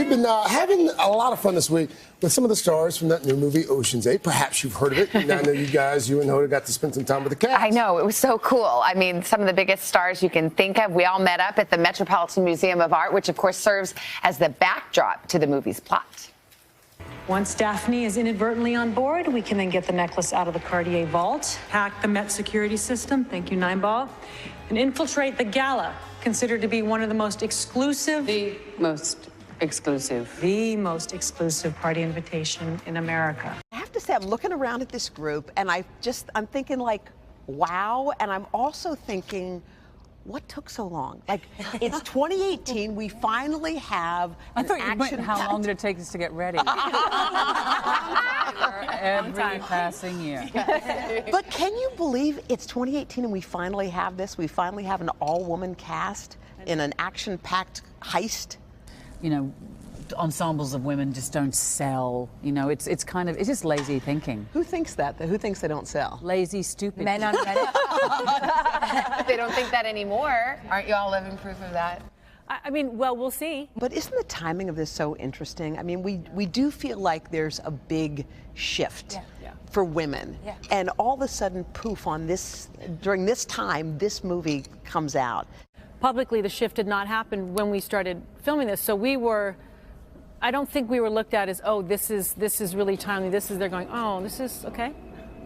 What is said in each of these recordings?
We've been having a lot of fun this week with some of the stars from that new movie, Ocean's 8. Perhaps you've heard of it. And I know you guys, you and Hoda, got to spend some time with the cast. I know. It was so cool. I mean, some of the biggest stars you can think of. We all met up at the Metropolitan Museum of Art, which, of course, serves as the backdrop to the movie's plot. Once Daphne is inadvertently on board, we can then get the necklace out of the Cartier vault, hack the Met security system, thank you, Nineball, and infiltrate the gala, considered to be one of the most exclusive... The most exclusive party invitation in America. I have to say, I'm looking around at this group, and I'm thinking, like, wow, and I'm also thinking, what took so long? Like, it's 2018, we finally have I thought you meant how long did it take us to get ready? Every passing year. But can you believe it's 2018 and we finally have this? We finally have an all-woman cast in an action-packed heist? You know, ensembles of women just don't sell. You know, it's just lazy thinking. Who thinks that? Who thinks they don't sell? Lazy, stupid. Men on Reddit. They don't think that anymore. Aren't you all living proof of that? I mean, well, we'll see. But isn't the timing of this so interesting? I mean, we do feel like there's a big shift for women. Yeah. And all of a sudden, poof, during this time, this movie comes out. Publicly, the shift did not happen when we started filming this. So I don't think we were looked at as, oh, this is really timely. They're going, oh, this is okay.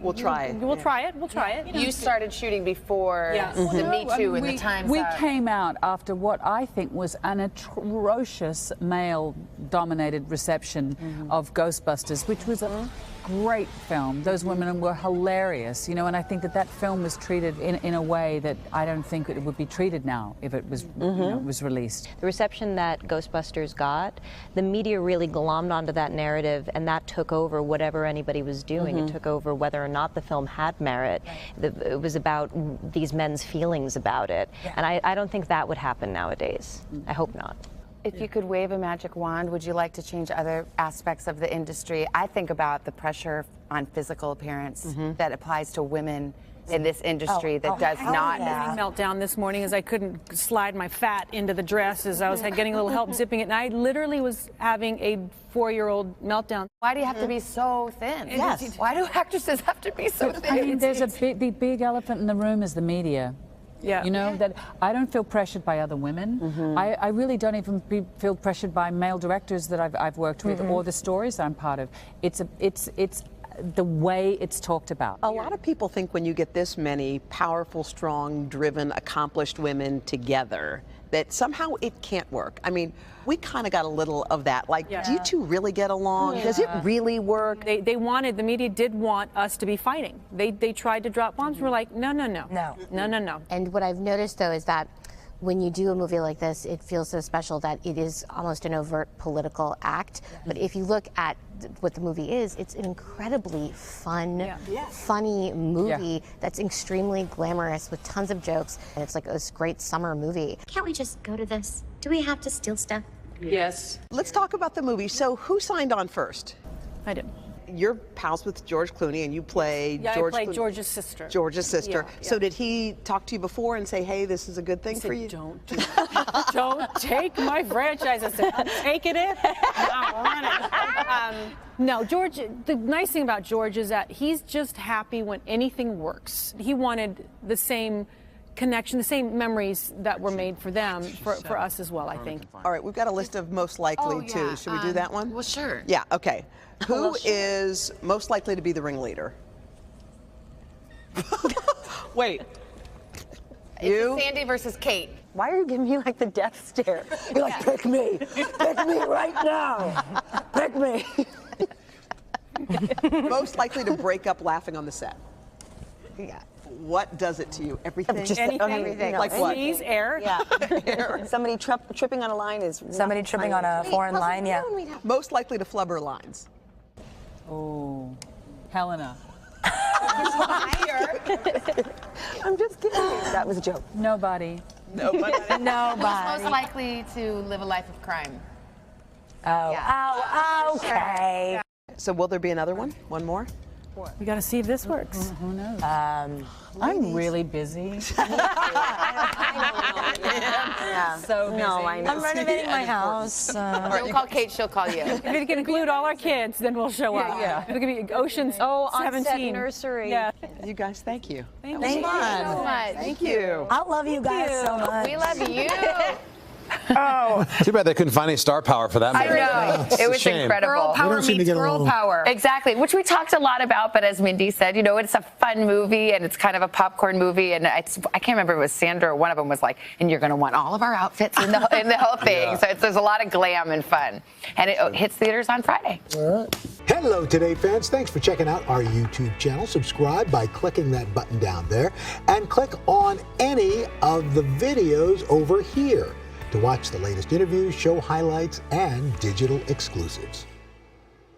We'll try it. We'll try it. We'll try it. You started shooting before the Me Too and the Time's We Up. came out after what I think was an atrocious male-dominated reception of Ghostbusters, which was a great film. Those women were hilarious, you know, and I think that film was treated in a way that I don't think it would be treated now if it was, was released. The reception that Ghostbusters got, the media really glommed onto that narrative, and that took over whatever anybody was doing. It took over whether or not the film had merit. It was about these men's feelings about it. And I don't think that would happen nowadays. I hope not. If you could wave a magic wand, would you like to change other aspects of the industry? I think about the pressure on physical appearance that applies to women in this industry that does not. Meltdown this morning as I couldn't slide my fat into the dress as I was getting a little help zipping it, and I literally was having a 4-year-old meltdown. Why do you have to be so thin? Yes. Why do actresses have to be so thin? I mean, there's the big elephant in the room is the media. Yeah. You know, that I don't feel pressured by other women. I really don't even feel pressured by male directors that I've worked with or the stories that I'm part of. It's the way it's talked about. A lot of people think when you get this many powerful, strong, driven, accomplished women together, that somehow it can't work. I mean, we kind of got a little of that. Like, do you two really get along? Does it really work? The media did want us to be fighting. They tried to drop bombs. We're like, no. And what I've noticed, though, is that when you do a movie like this, it feels so special that it is almost an overt political act. But if you look at what the movie is, it's an incredibly fun, funny movie that's extremely glamorous with tons of jokes. And it's like this great summer movie. Can't we just go to this? Do we have to steal stuff? Yes. Let's talk about the movie. So who signed on first? I did. You're pals with George Clooney, and you play George. I played George's sister. George's sister. Yeah. So did he talk to you before and say, "Hey, this is a good thing for you"? Don't take my franchise. I said, I'm taking it. I'll run it. No, George. The nice thing about George is that he's just happy when anything works. He wanted the same connection, the same memories that were made for them, for us as well, I think. All right, we've got a list of most likely too. Should we do that one? Well, sure. Yeah, okay. Who is most likely to be the ringleader? Wait. It's Sandy versus Kate. Why are you giving me like the death stare? You're like, pick me. Pick me right now. Pick me. Most likely to break up laughing on the set. Yeah. What does it to you? Everything? Just Anything. Like what? Please, air. Yeah. Somebody tripping on a line is Somebody tripping on a foreign line, yeah. Most likely to flub her lines. Oh, Helena. I'm just kidding. That was a joke. Nobody. Nobody. Who's most likely to live a life of crime? Oh, okay. So will there be another one? One more? We got to see if this works. Who knows? I'm really busy. So busy. I'm renovating my house. Don't call Kate, she'll call you. If you can include all our kids, then we'll show up. Yeah. It's going to be Ocean's on 17. set nursery. Yeah. You guys, thank you. Thank Thank you. you so much. Thank you. I love you guys so much. We love you. Too bad they couldn't find any star power for that movie. I know. It's It a was shame. incredible. Girl power meets girl power. Exactly, which we talked a lot about, but as Mindy said, you know, it's a fun movie and it's kind of a popcorn movie. And I can't remember if it was Sandra or one of them was like, and you're going to want all of our outfits in the whole thing. Yeah. So there's a lot of glam and fun. And it hits theaters on Friday. All right. Hello, Today fans. Thanks for checking out our YouTube channel. Subscribe by clicking that button down there and click on any of the videos over here to watch the latest interviews, show highlights, and digital exclusives.